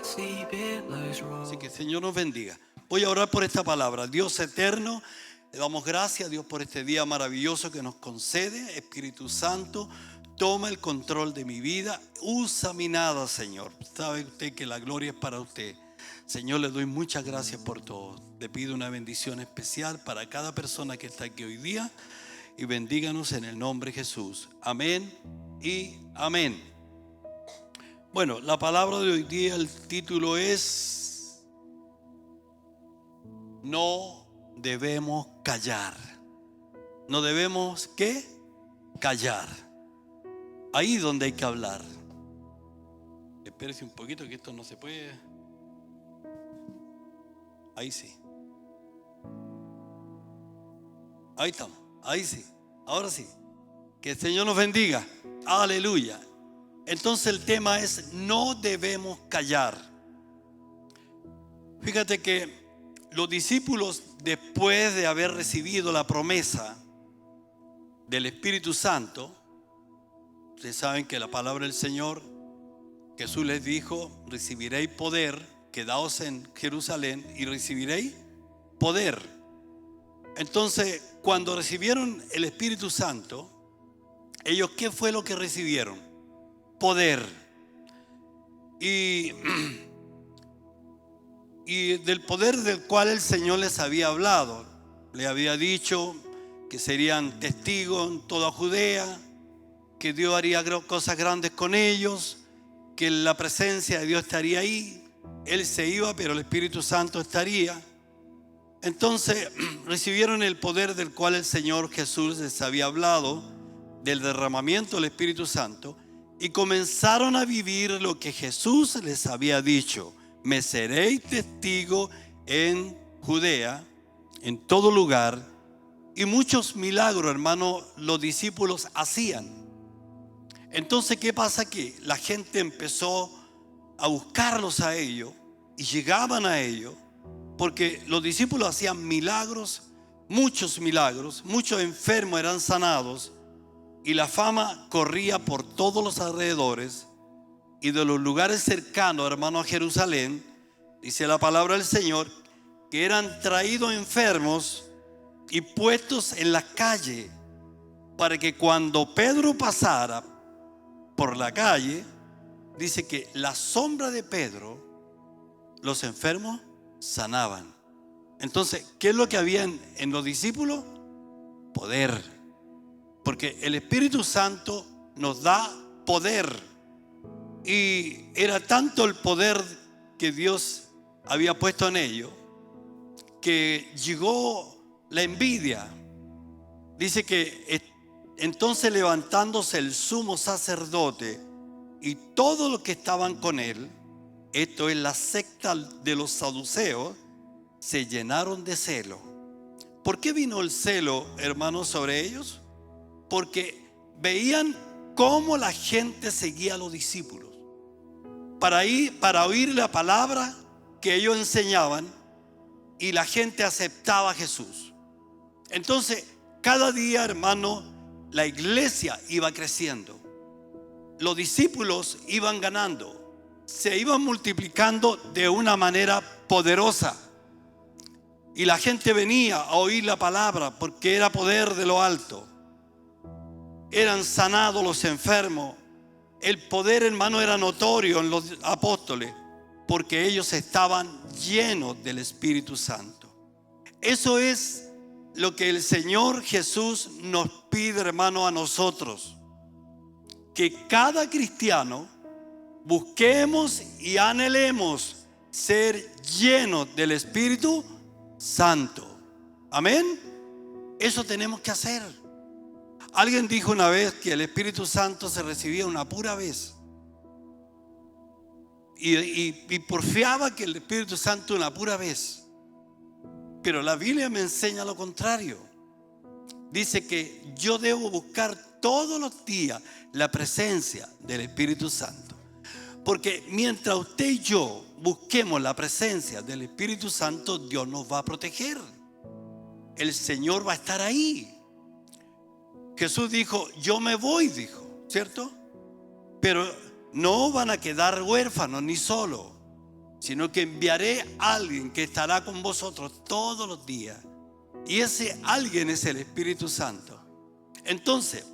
Así que el Señor nos bendiga. Voy a orar por esta palabra. Dios eterno, le damos gracias a Dios por este día maravilloso que nos concede. Espíritu Santo, toma el control de mi vida. Usa mi nada, Señor. Sabe usted que la gloria es para usted. Señor, le doy muchas gracias por todo. Le pido una bendición especial para cada persona que está aquí hoy día. Y bendíganos en el nombre de Jesús. Amén y amén. Bueno, la palabra de hoy día, el título es: no debemos callar. No debemos, ¿qué? Callar. Ahí donde hay que hablar. Espérese un poquito que esto no se puede. Ahí sí. Ahí estamos. Ahí sí. Ahora sí. Que el Señor nos bendiga. Aleluya. Entonces el tema es: no debemos callar. Fíjate que los discípulos, después de haber recibido la promesa del Espíritu Santo, ustedes saben que la palabra del Señor, Jesús les dijo: recibiréis poder, quedaos en Jerusalén y recibiréis poder. Entonces, cuando recibieron el Espíritu Santo, ellos, ¿qué fue lo que recibieron? Poder. Y del poder del cual el Señor les había hablado. Le había dicho que serían testigos en toda Judea, que Dios haría cosas grandes con ellos, que la presencia de Dios estaría ahí. Él se iba, pero el Espíritu Santo estaría. Entonces recibieron el poder del cual el Señor Jesús les había hablado, del derramamiento del Espíritu Santo, y comenzaron a vivir lo que Jesús les había dicho: me seréis testigo en Judea, en todo lugar. Y muchos milagros, hermano, los discípulos hacían. Entonces, ¿qué pasa? Que la gente empezó a buscarlos a ellos y llegaban a ellos, porque los discípulos hacían milagros, muchos enfermos eran sanados, y la fama corría por todos los alrededores y de los lugares cercanos, hermano, a Jerusalén. Dice la palabra del Señor que eran traídos enfermos y puestos en la calle, para que cuando Pedro pasara por la calle, dice que la sombra de Pedro, los enfermos sanaban. Entonces, ¿qué es lo que había en los discípulos? Poder. Porque el Espíritu Santo nos da poder. Y era tanto el poder que Dios había puesto en ellos, que llegó la envidia. Dice que entonces, levantándose el sumo sacerdote y todos los que estaban con él, esto es la secta de los saduceos, se llenaron de celo. ¿Por qué vino el celo, hermanos, sobre ellos? Porque veían cómo la gente seguía a los discípulos para oír la palabra que ellos enseñaban, y la gente aceptaba a Jesús. Entonces, cada día, hermano, la iglesia iba creciendo. Los discípulos iban ganando, se iban multiplicando de una manera poderosa. Y la gente venía a oír la palabra porque era poder de lo alto. Eran sanados los enfermos. El poder, hermano, era notorio en los apóstoles, porque ellos estaban llenos del Espíritu Santo. Eso es lo que el Señor Jesús nos pide, hermano, a nosotros: que cada cristiano busquemos y anhelemos ser llenos del Espíritu Santo. Amén. Eso tenemos que hacer. Alguien dijo una vez que el Espíritu Santo se recibía una pura vez, y porfiaba que el Espíritu Santo una pura vez. Pero la Biblia me enseña lo contrario. Dice que yo debo buscar todos los días la presencia del Espíritu Santo, porque mientras usted y yo busquemos la presencia del Espíritu Santo, Dios nos va a proteger. El Señor va a estar ahí. Jesús dijo: yo me voy, dijo, ¿cierto? Pero no van a quedar huérfanos ni solos. sino que enviaré a alguien que estará con vosotros todos los días. Y ese alguien es el Espíritu Santo. Entonces,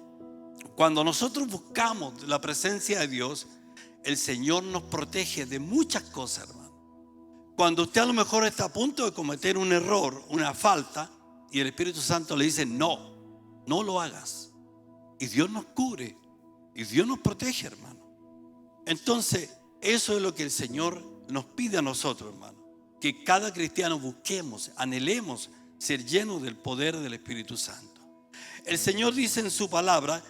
cuando nosotros buscamos la presencia de Dios, el Señor nos protege de muchas cosas, hermano. Cuando usted a lo mejor está a punto de cometer un error, una falta, y el Espíritu Santo le dice: no, no lo hagas. Y Dios nos cubre y Dios nos protege, hermano. Entonces, eso es lo que el Señor nos pide a nosotros, hermano. Que cada cristiano busquemos, anhelemos ser llenos del poder del Espíritu Santo. El Señor dice en su palabra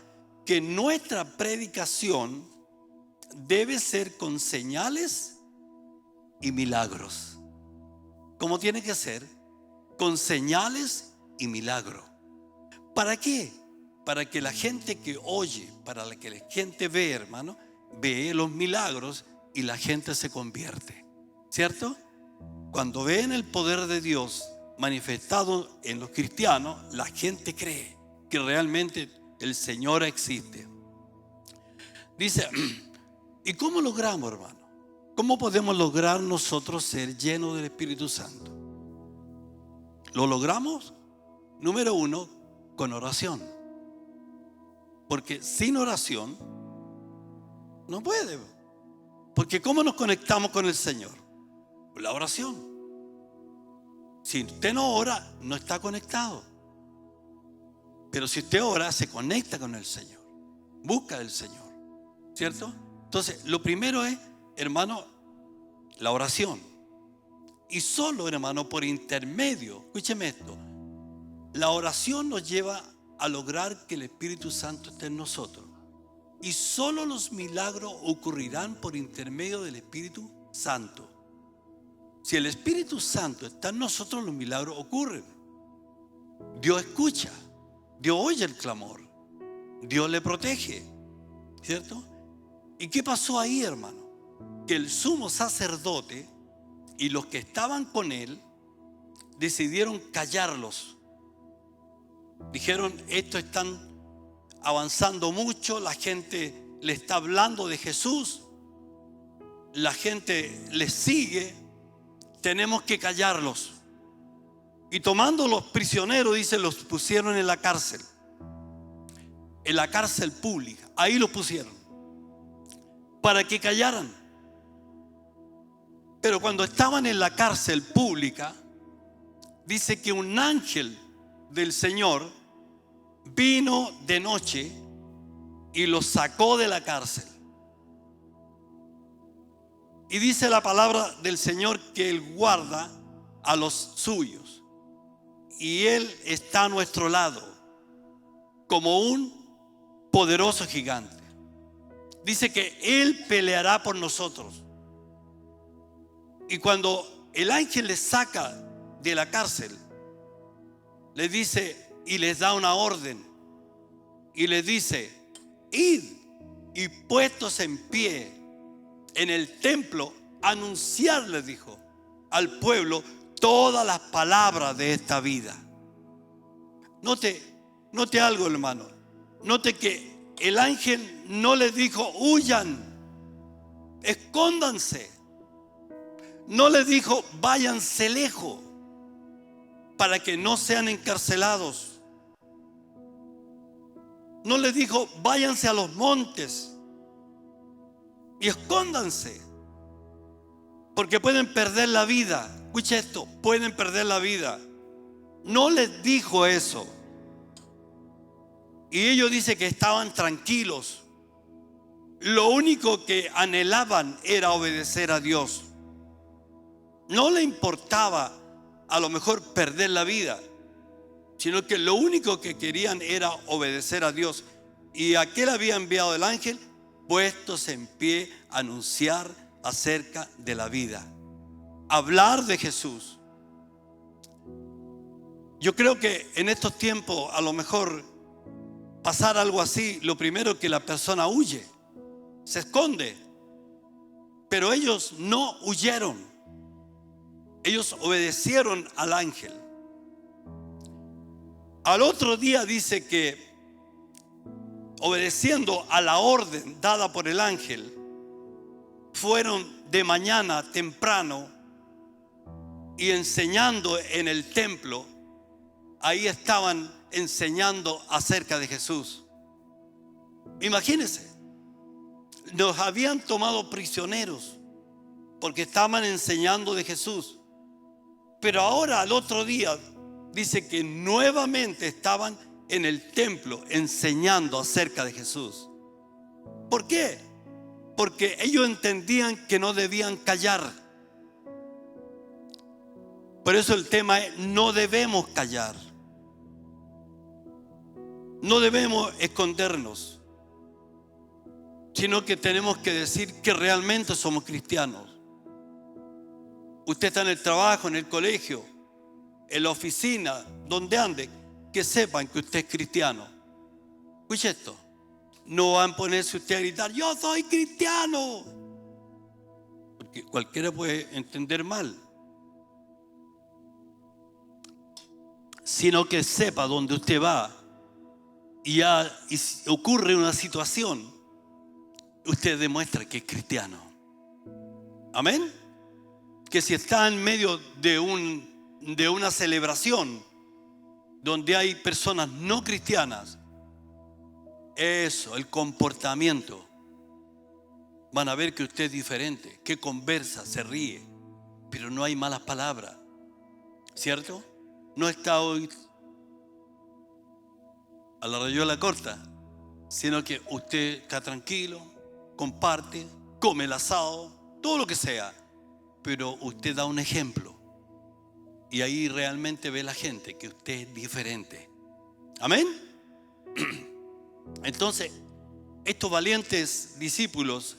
que nuestra predicación debe ser con señales y milagros. ¿Cómo tiene que ser? Con señales y milagros. ¿Para qué? Para que la gente que oye, para que la gente ve, hermano, ve los milagros y la gente se convierte, ¿cierto? Cuando ven el poder de Dios manifestado en los cristianos, la gente cree que realmente el Señor existe. Dice, ¿y cómo logramos, hermano? ¿Cómo podemos lograr nosotros ser llenos del Espíritu Santo? ¿Lo logramos? Número uno, con oración. Porque sin oración no puede. Porque ¿cómo nos conectamos con el Señor? Por la oración. Si usted no ora, no está conectado. Pero si usted ora, se conecta con el Señor. Busca del Señor, ¿cierto? Entonces, lo primero es, hermano, la oración. Y solo, hermano, por intermedio, escúcheme esto, la oración nos lleva a lograr que el Espíritu Santo esté en nosotros. Y solo los milagros ocurrirán por intermedio del Espíritu Santo. Si el Espíritu Santo está en nosotros, los milagros ocurren. Dios escucha, Dios oye el clamor, Dios le protege, ¿cierto? ¿Y qué pasó ahí, hermano? Que el sumo sacerdote y los que estaban con él decidieron callarlos. Dijeron: estos están avanzando mucho, la gente le está hablando de Jesús, la gente les sigue, tenemos que callarlos. Y tomando los prisioneros, dice, los pusieron en la cárcel pública. Ahí los pusieron para que callaran. Pero cuando estaban en la cárcel pública, dice que un ángel del Señor vino de noche y los sacó de la cárcel. Y dice la palabra del Señor que Él guarda a los suyos. Y Él está a nuestro lado como un poderoso gigante. Dice que Él peleará por nosotros. Y cuando el ángel les saca de la cárcel, les dice y les da una orden. Y les dice: id y puestos en pie en el templo, anunciar, les dijo, al pueblo todas las palabras de esta vida. Note algo, hermano. Note que el ángel no les dijo: huyan, escóndanse. No les dijo: váyanse lejos para que no sean encarcelados. No les dijo: váyanse a los montes y escóndanse, porque pueden perder la vida. Escucha esto: pueden perder la vida. No les dijo eso. Y ellos dicen que estaban tranquilos. Lo único que anhelaban era obedecer a Dios. No le importaba a lo mejor perder la vida, sino que lo único que querían era obedecer a Dios. Y aquel había enviado el ángel, puestos en pie, a anunciar acerca de la vida, hablar de Jesús. Yo creo que en estos tiempos, a lo mejor pasar algo así, lo primero que la persona huye, se esconde. Pero ellos no huyeron. Ellos obedecieron al ángel. Al otro día dice que, obedeciendo a la orden dada por el ángel, fueron de mañana temprano y enseñando en el templo. Ahí estaban enseñando acerca de Jesús. Imagínense, nos habían tomado prisioneros porque estaban enseñando de Jesús. Pero ahora, al otro día, dice que nuevamente estaban en el templo enseñando acerca de Jesús. ¿Por qué? Porque ellos entendían que no debían callar. Por eso el tema es: no debemos callar. No debemos escondernos, sino que tenemos que decir que realmente somos cristianos. Usted está en el trabajo, en el colegio, en la oficina, donde ande, que sepan que usted es cristiano. Escuche esto: no van a ponerse usted a gritar yo soy cristiano, porque cualquiera puede entender mal. Sino que sepa dónde usted va y si ocurre una situación, usted demuestra que es cristiano. Amén. Que si está en medio de una celebración donde hay personas no cristianas, eso, el comportamiento, van a ver que usted es diferente, que conversa, se ríe, pero no hay malas palabras, ¿cierto? No está hoy a la rayuela corta, sino que usted está tranquilo, comparte, come el asado, todo lo que sea, pero usted da un ejemplo y ahí realmente ve la gente que usted es diferente. Amén. Entonces, estos valientes discípulos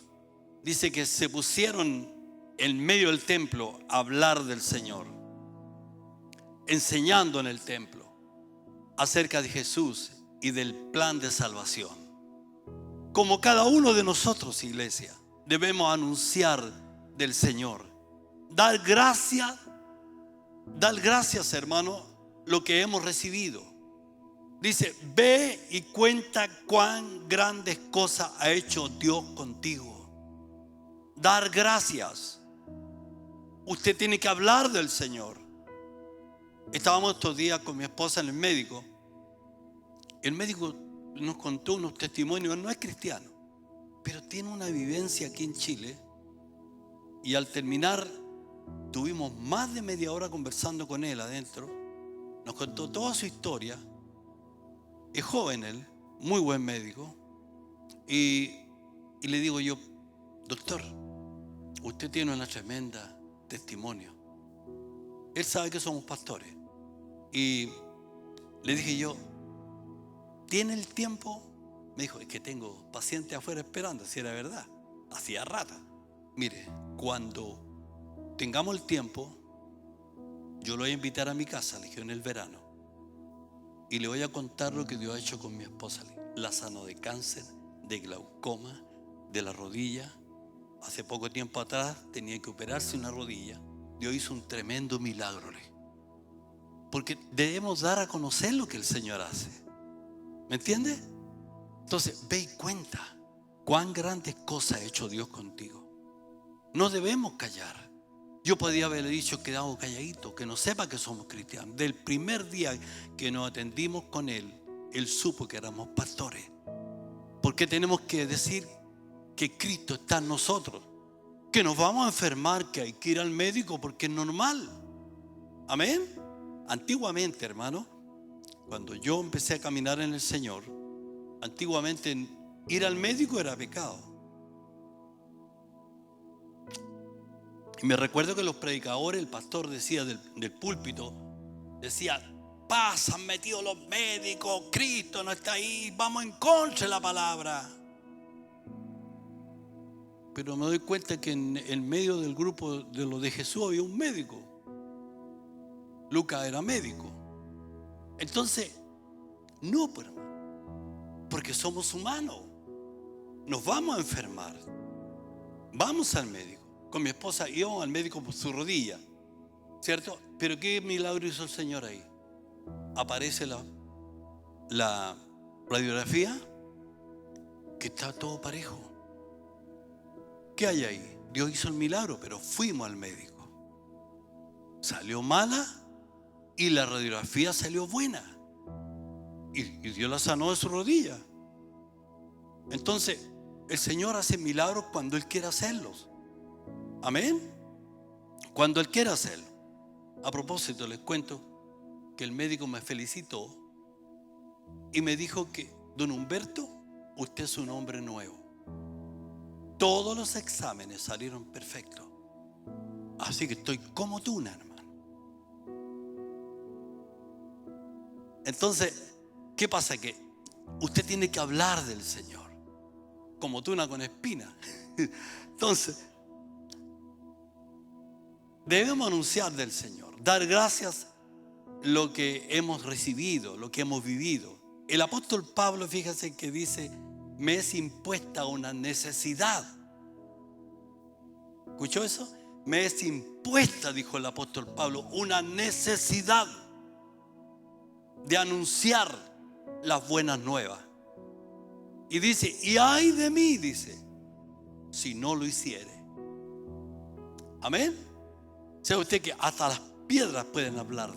dice que se pusieron en medio del templo a hablar del Señor, enseñando en el templo acerca de Jesús y del plan de salvación. Como cada uno de nosotros, iglesia, debemos anunciar del Señor, dar gracias, hermano, lo que hemos recibido. Dice: ve y cuenta cuán grandes cosas ha hecho Dios contigo. Dar gracias. Usted tiene que hablar del Señor. Estábamos estos días con mi esposa en el médico. El médico nos contó unos testimonios. No es cristiano, pero tiene una vivencia aquí en Chile. Y al terminar, tuvimos más de media hora conversando con él adentro. Nos contó toda su historia. Es joven él, muy buen médico. Y le digo yo: doctor, usted tiene una tremenda testimonio. Él sabe que somos pastores. Y le dije yo: ¿tiene el tiempo? Me dijo: es que tengo pacientes afuera esperando. Si era verdad, hacía rato. Mire, cuando tengamos el tiempo, yo lo voy a invitar a mi casa, le dije, en el verano, y le voy a contar lo que Dios ha hecho con mi esposa. La sanó de cáncer, de glaucoma, de la rodilla. Hace poco tiempo atrás tenía que operarse una rodilla. Dios hizo un tremendo milagro. Porque debemos dar a conocer lo que el Señor hace. ¿Me entiende? Entonces, ve y cuenta cuán grandes cosas ha hecho Dios contigo. No debemos callar. Yo podía haberle dicho: quedamos calladitos, que no sepa que somos cristianos. Del primer día que nos atendimos con él, él supo que éramos pastores. Porque tenemos que decir que Cristo está en nosotros, que nos vamos a enfermar, que hay que ir al médico porque es normal. Amén. Antiguamente, hermano, cuando yo empecé a caminar en el Señor, antiguamente ir al médico era pecado. Y me recuerdo que los predicadores, el pastor decía del púlpito, decía: pasan metidos los médicos, Cristo no está ahí, vamos en contra de la palabra. Pero me doy cuenta que en medio del grupo de los de Jesús había un médico. Lucas era médico. Entonces, no, porque somos humanos, nos vamos a enfermar, vamos al médico. Con mi esposa íbamos al médico por su rodilla, ¿cierto? Pero qué milagro hizo el Señor ahí. Aparece la radiografía, que está todo parejo. ¿Qué hay ahí? Dios hizo el milagro, pero fuimos al médico. Salió mala y la radiografía salió buena. Y Dios la sanó de su rodilla. Entonces, el Señor hace milagros cuando Él quiere hacerlos. Amén. Cuando Él quiere hacerlo. A propósito, les cuento que el médico me felicitó y me dijo que, don Humberto, usted es un hombre nuevo. Todos los exámenes salieron perfectos. Así que estoy como tuna, hermano. Entonces, ¿qué pasa? Que usted tiene que hablar del Señor, como tuna con espina. Entonces, debemos anunciar del Señor, dar gracias lo que hemos recibido, lo que hemos vivido. El apóstol Pablo, fíjese que dice, me es impuesta una necesidad. ¿Escuchó eso? Me es impuesta, dijo el apóstol Pablo, una necesidad de anunciar las buenas nuevas. Y dice, y ay de mí, dice, si no lo hiciere. Amén. ¿Sabe usted que hasta las piedras pueden hablar?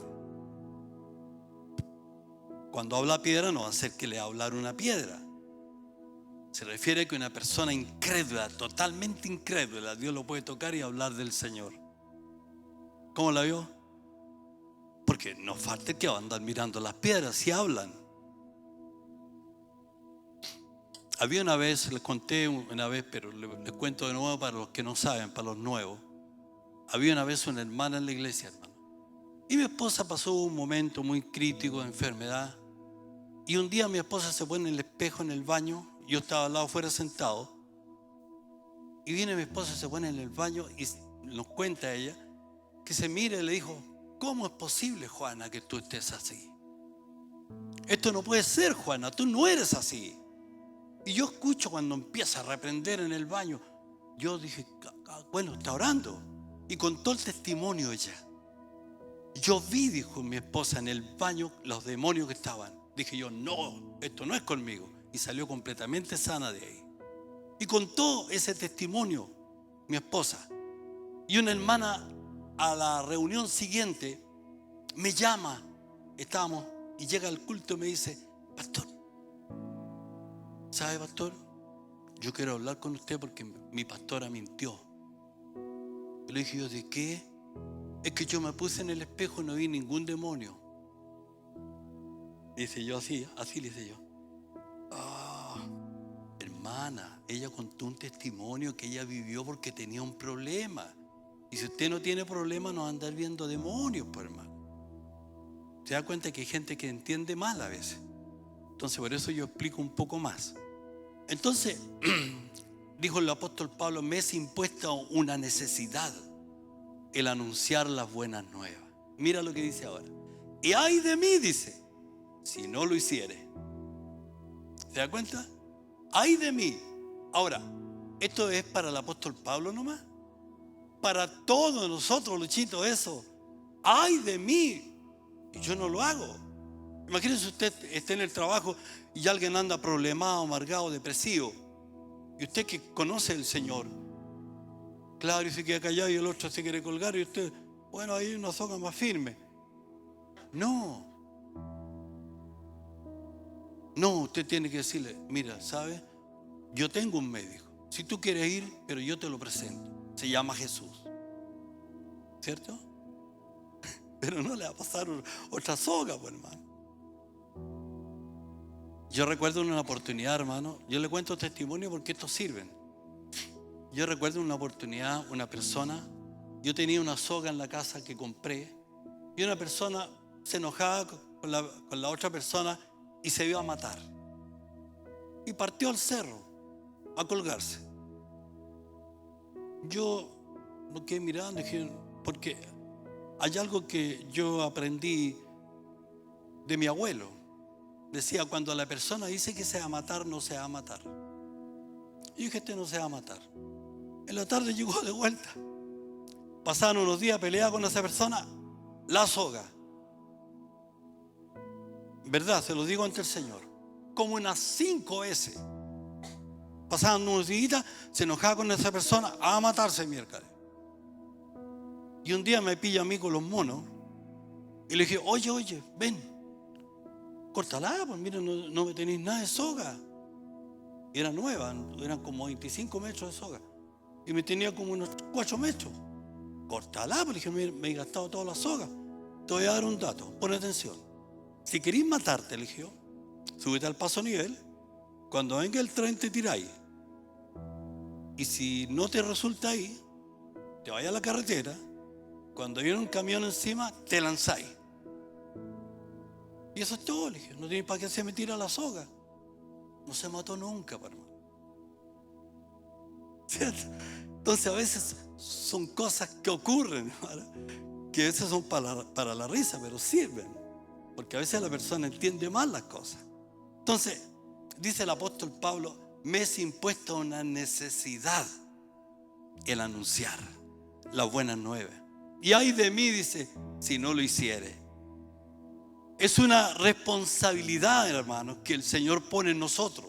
Cuando habla piedra no va a ser que le va a hablar una piedra. Se refiere a que una persona incrédula, totalmente incrédula, Dios lo puede tocar y hablar del Señor. ¿Cómo la vio? Porque no falta que va a andar mirando las piedras si hablan. Había una vez, les conté una vez, pero les cuento de nuevo para los que no saben, para los nuevos. Había una vez una hermana en la iglesia, hermano. Y mi esposa pasó un momento muy crítico de enfermedad. Y un día mi esposa se pone en el espejo en el baño. Yo estaba al lado afuera sentado. Y viene mi esposa, se pone en el baño y nos cuenta ella que se mira y le dijo, ¿cómo es posible, Juana, que tú estés así? Esto no puede ser, Juana, tú no eres así. Y yo escucho cuando empieza a reprender en el baño. Yo dije, bueno, está orando. Y contó el testimonio ella. Yo vi, dijo mi esposa, en el baño los demonios que estaban. Dije yo, no, esto no es conmigo. Y salió completamente sana de ahí. Y contó ese testimonio mi esposa. Y una hermana a la reunión siguiente me llama. Estábamos y llega al culto y me dice, pastor, ¿sabe, pastor? Yo quiero hablar con usted porque mi pastora mintió. Y le dije yo, ¿de qué? Es que yo me puse en el espejo y no vi ningún demonio. Dice yo así le dice yo. Hermana, ella contó un testimonio que ella vivió porque tenía un problema. Y si usted no tiene problema, no va a andar viendo demonios, pues, hermano. Se da cuenta que hay gente que entiende mal a veces. Entonces, por eso yo explico un poco más. Entonces, dijo el apóstol Pablo, me es impuesta una necesidad, el anunciar las buenas nuevas. Mira lo que dice ahora. Y ay de mí, dice, si no lo hiciere. ¿Se da cuenta? Ay de mí. Ahora, ¿esto es para el apóstol Pablo nomás? Para todos nosotros, Luchito, eso. Ay de mí. Y yo no lo hago. Imagínense usted esté en el trabajo y alguien anda problemado, amargado, depresivo. Y usted que conoce al Señor, claro, y se queda callado y el otro se quiere colgar y usted, bueno, ahí una soga más firme. No, usted tiene que decirle, mira, ¿sabes? Yo tengo un médico. Si tú quieres ir, pero yo te lo presento. Se llama Jesús. ¿Cierto? Pero no le va a pasar otra soga, pues, hermano. Yo recuerdo una oportunidad, hermano. Yo le cuento testimonio porque estos sirven. Yo recuerdo una oportunidad, una persona. Yo tenía una soga en la casa que compré. Y una persona se enojaba con la otra persona y se iba a matar. Y partió al cerro a colgarse. Yo lo quedé mirando y dije, porque hay algo que yo aprendí de mi abuelo. Decía, cuando la persona dice que se va a matar, no se va a matar. Y dije, este no se va a matar. En la tarde llegó de vuelta. Pasaron unos días, peleaba con esa persona, la soga. ¿Verdad? Se lo digo ante el Señor. Como unas 5 veces. pasaban unos días, se enojaba con esa persona a matarse miércoles. Y un día me pilla a mí con los monos y le dije, oye, ven, córtala, pues mira, no me tenéis nada de soga. Era nueva, eran como 25 metros de soga. Y me tenía como unos 4 metros. Córtala, pues le dije, me he gastado toda la soga. Te voy a dar un dato, pon atención. Si querís matarte, le dije, súbete al paso nivel. Cuando venga el tren te tiráis. Y si no te resulta ahí, te vayas a la carretera. Cuando viene un camión encima, te lanzáis. Y eso es todo, le dije. No tiene para qué se me tira la soga. No se mató nunca, hermano. ¿Cierto? Entonces a veces son cosas que ocurren, ¿verdad? Que a veces son para la risa, pero sirven. Porque a veces la persona entiende mal las cosas. Entonces, dice el apóstol Pablo, me es impuesta una necesidad el anunciar las buenas nuevas. Y ay de mí, dice, si no lo hiciere. Es una responsabilidad, hermanos, que el Señor pone en nosotros,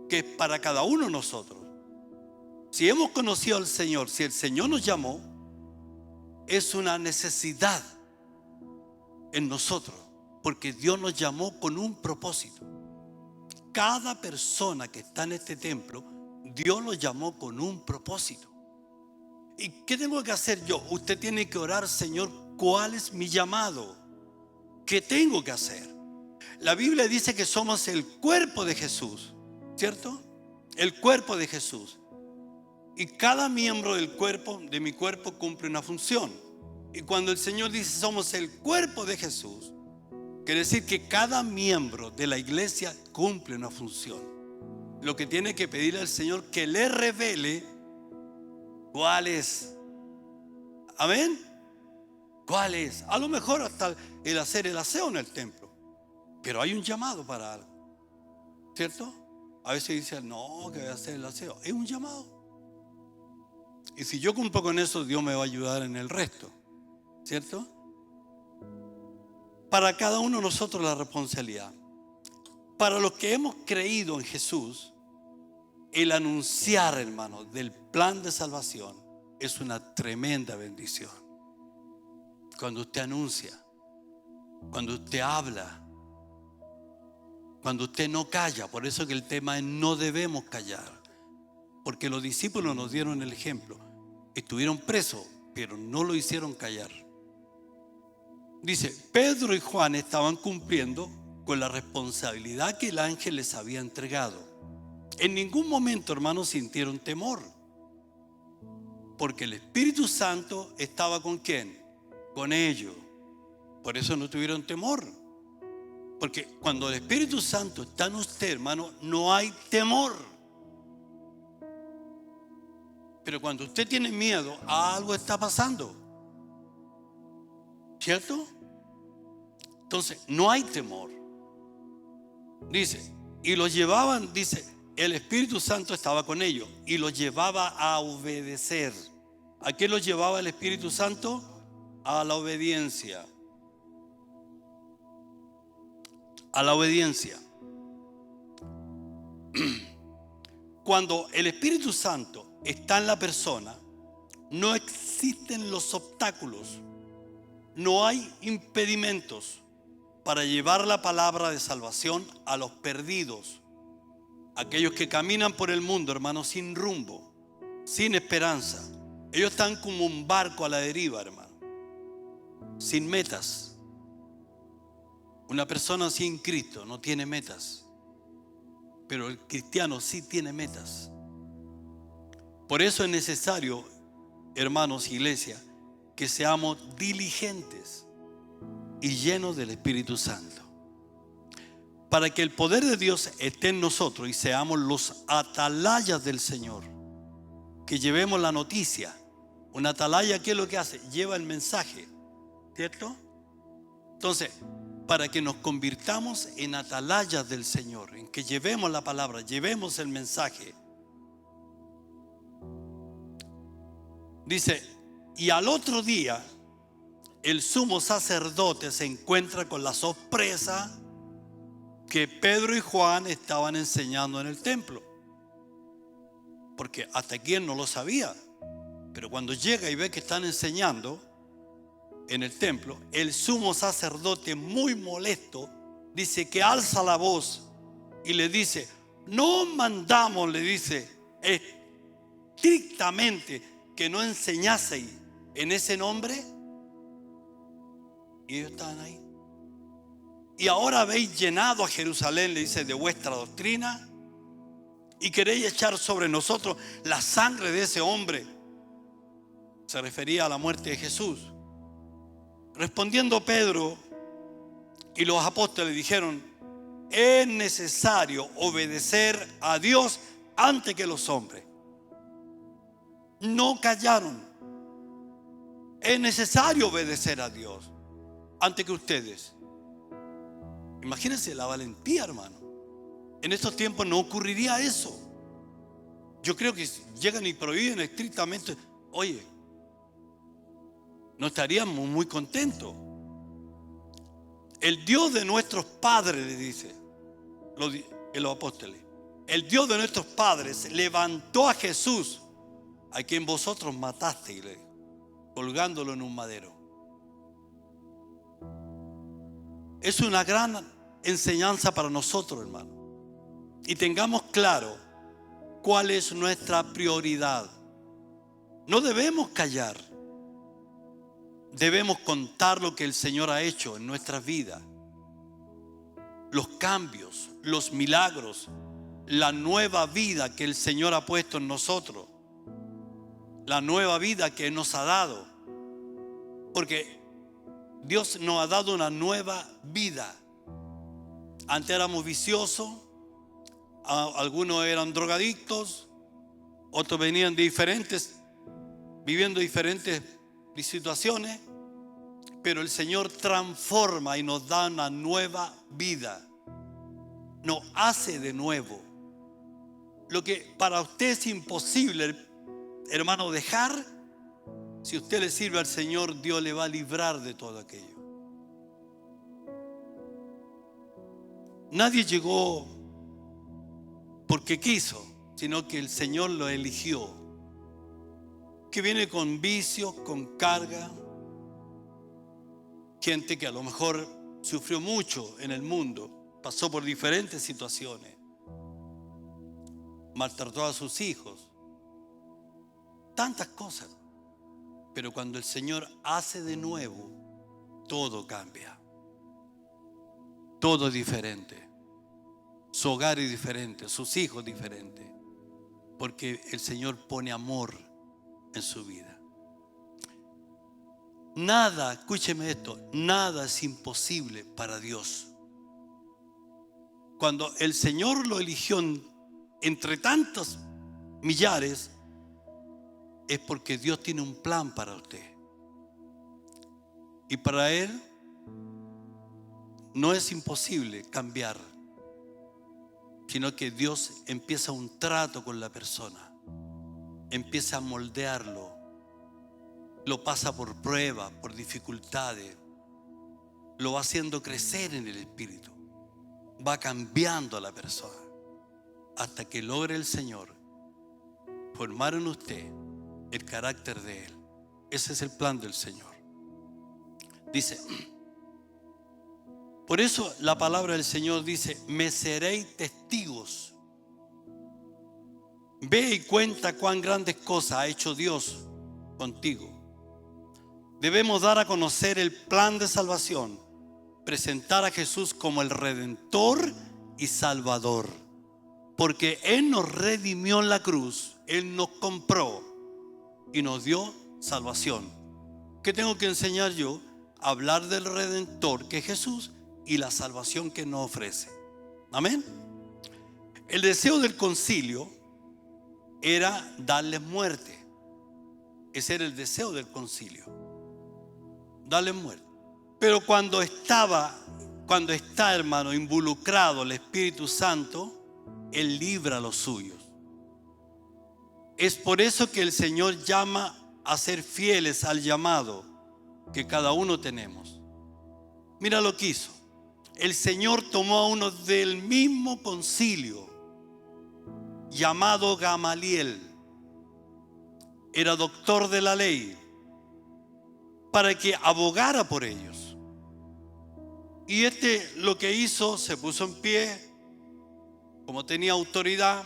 que es para cada uno de nosotros. Si hemos conocido al Señor, si el Señor nos llamó, es una necesidad en nosotros, porque Dios nos llamó con un propósito. Cada persona que está en este templo, Dios lo llamó con un propósito. ¿Y qué tengo que hacer yo? Usted tiene que orar, Señor, ¿cuál es mi llamado? ¿Qué tengo que hacer? La Biblia dice que somos el cuerpo de Jesús, ¿cierto? El cuerpo de Jesús. Y cada miembro del cuerpo, de mi cuerpo, cumple una función. Y cuando el Señor dice somos el cuerpo de Jesús, quiere decir que cada miembro de la iglesia cumple una función. Lo que tiene que pedirle al Señor que le revele cuál es. Amén. ¿Cuál es? A lo mejor hasta el hacer el aseo en el templo. Pero hay un llamado para algo, ¿cierto? A veces dicen, no, que voy a hacer el aseo. Es un llamado. Y si yo cumplo con eso, Dios me va a ayudar en el resto, ¿cierto? Para cada uno de nosotros la responsabilidad. Para los que hemos creído en Jesús, el anunciar, hermano, del plan de salvación es una tremenda bendición. Cuando usted anuncia, cuando usted habla, cuando usted no calla. Por eso que el tema es no debemos callar. Porque los discípulos nos dieron el ejemplo. Estuvieron presos, pero no lo hicieron callar. Dice, Pedro y Juan estaban cumpliendo con la responsabilidad que el ángel les había entregado. En ningún momento, hermanos, sintieron temor. Porque el Espíritu Santo estaba ¿con quién? Con ellos. Por eso no tuvieron temor. Porque cuando el Espíritu Santo está en usted, hermano, no hay temor. Pero cuando usted tiene miedo, algo está pasando, ¿cierto? Entonces, no hay temor. Dice, y los llevaban, dice, el Espíritu Santo estaba con ellos y los llevaba a obedecer. ¿A qué los llevaba el Espíritu Santo? A la obediencia. A la obediencia. Cuando el Espíritu Santo está en la persona, no existen los obstáculos, no hay impedimentos para llevar la palabra de salvación a los perdidos, aquellos que caminan por el mundo, hermanos, sin rumbo, sin esperanza. Ellos están como un barco a la deriva, hermano, sin metas. Una persona sin Cristo no tiene metas, pero el cristiano sí tiene metas. Por eso es necesario, hermanos, iglesia, que seamos diligentes y llenos del Espíritu Santo, para que el poder de Dios esté en nosotros y seamos los atalayas del Señor, que llevemos la noticia. Una atalaya, ¿qué es lo que hace? Lleva el mensaje, ¿cierto? Entonces, para que nos convirtamos en atalayas del Señor, en que llevemos la palabra, llevemos el mensaje. Dice, y al otro día el sumo sacerdote se encuentra con la sorpresa que Pedro y Juan estaban enseñando en el templo. porque hasta aquí él no lo sabía. Pero cuando llega y ve que están enseñando en el templo, el sumo sacerdote, muy molesto, dice que alza la voz y le dice: no mandamos, le dice, estrictamente que no enseñaseis en ese nombre. Y ellos estaban ahí. Y ahora habéis llenado a Jerusalén, le dice, de vuestra doctrina, y queréis echar sobre nosotros la sangre de ese hombre. Se refería a la muerte de Jesús. Respondiendo Pedro y los apóstoles dijeron: es necesario obedecer a Dios antes que los hombres. No callaron. Es necesario obedecer a Dios antes que ustedes. Imagínense la valentía, hermano. En estos tiempos no ocurriría eso. Yo creo que si llegan y prohíben estrictamente, oye, no estaríamos muy contentos. El Dios de nuestros padres, le dice los apóstoles, el Dios de nuestros padres levantó a Jesús, a quien vosotros matasteis, colgándolo en un madero. Es una gran enseñanza para nosotros, hermano. Y tengamos claro cuál es nuestra prioridad. No debemos callar. Debemos contar lo que el Señor ha hecho en nuestras vidas. Los cambios, los milagros, la nueva vida que el Señor ha puesto en nosotros. La nueva vida que nos ha dado. Porque Dios nos ha dado una nueva vida. Antes éramos viciosos, algunos eran drogadictos, otros venían de viviendo diferentes situaciones, pero el Señor transforma y nos da una nueva vida. Nos hace de nuevo. Lo que para usted es imposible, hermano, dejar, si usted le sirve al Señor, Dios le va a librar de todo aquello. Nadie llegó porque quiso, sino que el Señor lo eligió. Que viene con vicios, con carga. Gente que a lo mejor sufrió mucho en el mundo, pasó por diferentes situaciones, maltrató a sus hijos, tantas cosas. Pero cuando el Señor hace de nuevo, todo cambia. Todo es diferente. Su hogar es diferente, sus hijos diferentes. Porque el Señor pone amor en su vida. Nada, escúcheme esto, nada es imposible para Dios. Cuando el Señor lo eligió entre tantos millares, es porque Dios tiene un plan para usted. Y para Él no es imposible cambiar, sino que Dios empieza un trato con la persona, empieza a moldearlo, lo pasa por pruebas, por dificultades, lo va haciendo crecer en el espíritu, va cambiando a la persona, hasta que logre el Señor formar en usted el carácter de Él. Ese es el plan del Señor. Dice, por eso la palabra del Señor dice: me seréis testigos. Ve y cuenta cuán grandes cosas ha hecho Dios contigo. Debemos dar a conocer el plan de salvación, presentar a Jesús como el Redentor y Salvador, porque Él nos redimió en la cruz, Él nos compró y nos dio salvación. ¿Qué tengo que enseñar yo? Hablar del Redentor, que es Jesús, y la salvación que nos ofrece. Amén. El deseo del concilio era darles muerte. Ese era el deseo del concilio, darles muerte. Pero cuando está, hermano, involucrado el Espíritu Santo, Él libra a los suyos. Es por eso que el Señor llama a ser fieles al llamado que cada uno tenemos. Mira lo que hizo. El Señor tomó a uno del mismo concilio, llamado Gamaliel. era doctor de la ley, para que abogara por ellos. Y lo que hizo, se puso en pie, como tenía autoridad,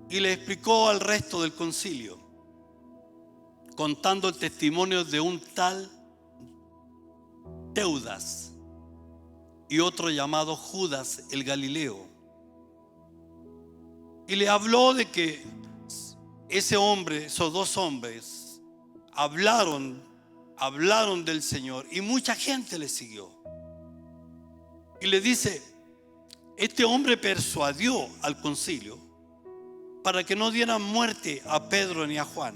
y le explicó al resto del concilio, contando el testimonio de un tal Teudas y otro llamado Judas el Galileo. Y le habló de que esos dos hombres, hablaron del Señor y mucha gente le siguió. Y le dice, este hombre persuadió al concilio para que no dieran muerte a Pedro ni a Juan.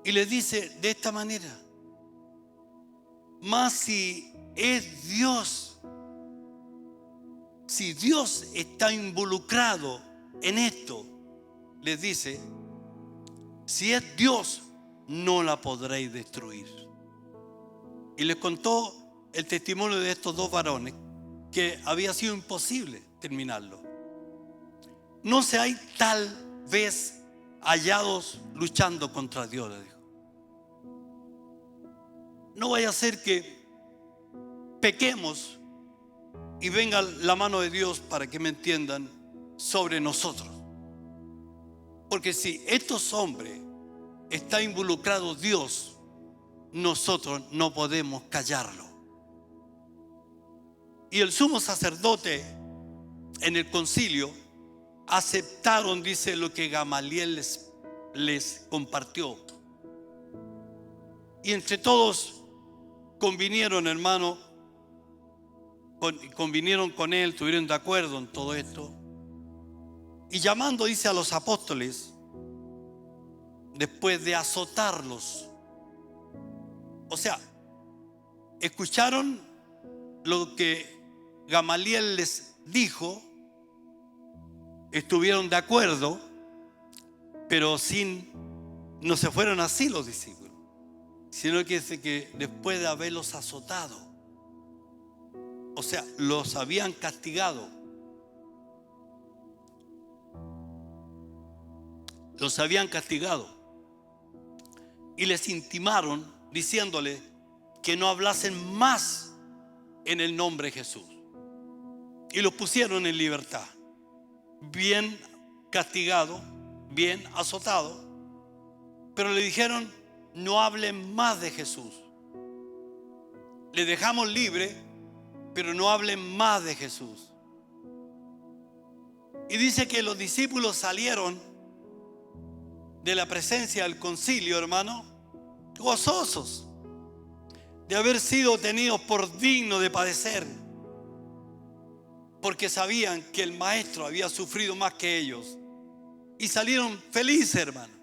Y le dice de esta manera: mas si es Dios, si Dios está involucrado en esto, les dice, si es Dios, no la podréis destruir. Y les contó el testimonio de estos dos varones, que había sido imposible terminarlo. No seáis tal vez hallados luchando contra Dios, le dijo. No vaya a ser que pequemos y venga la mano de Dios, para que me entiendan, sobre nosotros. Porque si estos hombres está involucrado Dios, nosotros no podemos callarlo. Y el sumo sacerdote en el concilio aceptaron, dice, lo que Gamaliel les compartió. Y entre todos convinieron, hermano, convinieron con él, estuvieron de acuerdo en todo esto. Y llamando, dice, a los apóstoles, después de azotarlos, o sea, escucharon lo que Gamaliel les dijo, estuvieron de acuerdo, pero no se fueron así los discípulos, sino que dice que después de haberlos azotado, o sea, los habían castigado, y les intimaron diciéndole que no hablasen más en el nombre de Jesús, y los pusieron en libertad, bien castigado, bien azotado, pero le dijeron: no hablen más de Jesús. Le dejamos libre, pero no hablen más de Jesús. Y dice que los discípulos salieron de la presencia del concilio, hermano, gozosos de haber sido tenidos por dignos de padecer, porque sabían que el maestro había sufrido más que ellos, y salieron felices, hermano,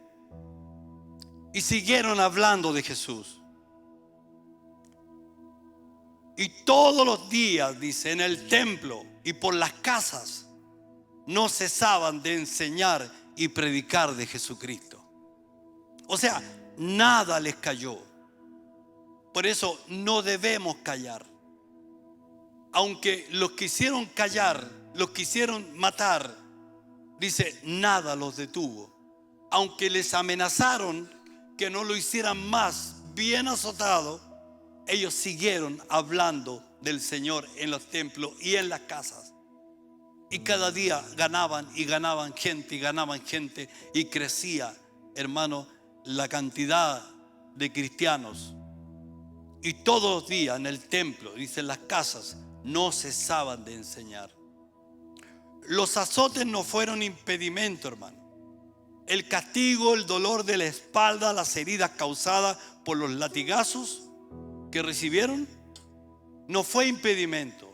y siguieron hablando de Jesús. Y todos los días, dice, en el templo y por las casas no cesaban de enseñar y predicar de Jesucristo. O sea, nada les cayó. Por eso no debemos callar. Aunque los quisieron callar, los quisieron matar, dice, nada los detuvo. Aunque les amenazaron que no lo hicieran más, bien azotados, ellos siguieron hablando del Señor en los templos y en las casas. Y cada día ganaban gente, y crecía, hermano, la cantidad de cristianos. Y todos los días en el templo, dice, en las casas, no cesaban de enseñar. Los azotes no fueron impedimento, hermano. El castigo, el dolor de la espalda, las heridas causadas por los latigazos que recibieron, no fue impedimento.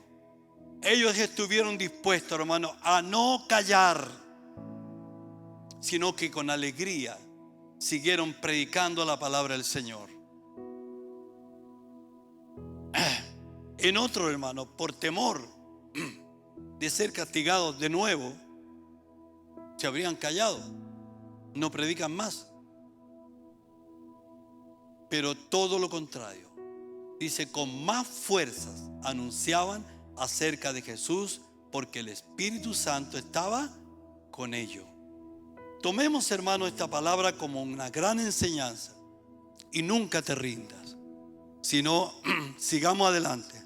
Ellos estuvieron dispuestos, hermano, a no callar, sino que con alegría siguieron predicando la palabra del Señor. En otro, hermano, por temor de ser castigados de nuevo, se habrían callado, no predican más. Pero todo lo contrario, dice, con más fuerzas anunciaban acerca de Jesús, porque el Espíritu Santo estaba con ellos. Tomemos, hermano, esta palabra como una gran enseñanza y nunca te rindas, sino sigamos adelante,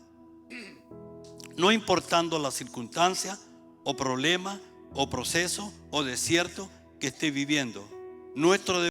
no importando la circunstancia o problema o proceso o desierto que esté viviendo. Nuestro